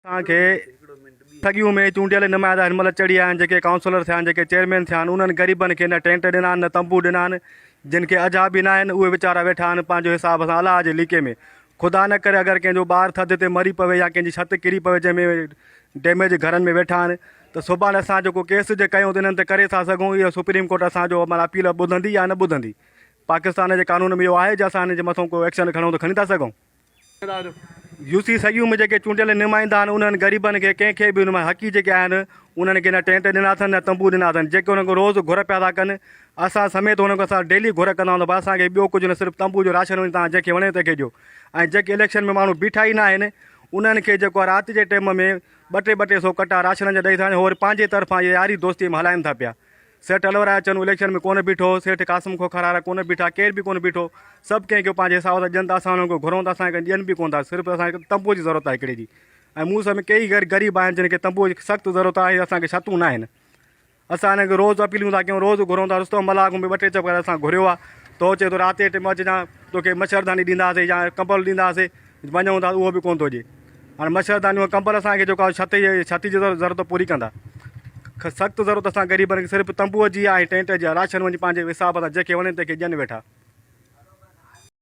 असांखे ठगियूं में चूंडियल नुमाइंदा हिन महिल चढ़ी आया आहिनि, जेके काउंसलर थिया आहिनि, जेके चेयरमैन थिया आहिनि, उन्हनि ग़रीबनि खे न टेंट ॾिना आहिनि, न तंबू ॾिना आहिनि। जिन खे अजा बि न आहिनि उहे वीचारा वेठा आहिनि पंहिंजे हिसाब सां अलाह जे लीके में। ख़ुदा न करे अगरि कंहिंजो ॿारु थधि ते मरी पवे या कंहिंजी छिति किरी पवे जंहिंमें डैमेज घरनि में वेठा आहिनि, त सुभाणे असां जेको केस जे कयूं त इन्हनि ते करे था सघूं। इहो सुप्रीम कोर्ट असांजो अपील ॿुधंदी या न ॿुधंदी। पाकिस्तान जे कानून में इहो आहे जो असां हिन जे मथां को एक्शन खणूं त खणी था सघूं। यूसी सॻियूं में जेके चूंडियल नुमाइंदा आहिनि उन्हनि ग़रीबनि खे कंहिंखे बि हुन हक़ी जेके आहिनि उन्हनि खे न टेंट ॾिना अथनि न तंबू ॾिना अथनि, जेके हुन खां रोज़ु घुर पिया था कनि। असां समेत हुन खां असां डेली घुर कंदा आहियूं त भाई असांखे ॿियो कुझु न सिर्फ़ु तंबू जो राशन वञी तव्हां जंहिंखे वणे तंहिंखे ॾियो। ऐं जेके इलेक्शन में माण्हू बीठा ई न आहिनि उन्हनि खे जेको आहे राति जे टाइम में ॿ टे सौ कटा राशन जा ॾेई था वञनि। और पंहिंजे तरफ़ां इहे यारी दोस्ती में हलाइनि था पिया। सेठ अलवराए अचनि इलेक्शन में कोन बीठो, सेठ कासिम खोखरार कोन बीठा, केरु बि कोन बीठो। सभु कंहिंखे पंहिंजे हिसाब सां ॾियनि था। असां हुननि खे घुरूं था, असांखे ॾियनि बि कोन था। सिर्फ़ु असांखे तंबू जी ज़रूरत आहे हिकिड़े जी। ऐं मूं समें कई ग़रीब आहिनि जिन खे तंबूअ जी सख़्तु ज़रूरत आहे। असांखे छतूं न आहिनि। असां हिन खे रोज़ु अपीलियूं था कयूं, रोज़ु घुरूं था। रुस्तम मलाक में 2 टे चकर असां घुरियो आहे त उहो चए थो राति जे टाइम अचिजां, तोखे मच्छरदानी ॾींदासीं या कंबल ॾींदासीं। वञूं था उहो बि कोन थो अचे। हाणे मच्छरदानियूं कंबल असांखे जेको आहे छती जी ज़रूरत पूरी कंदा। सख़्तु ज़रूरत असां ग़रीबनि खे सिर्फ़ु तंबूअ जी आहे, टेंट जी आहे। राशन वञी पंहिंजे हिसाब सां जेके वणे तंहिंखे ॾियनि वेठा।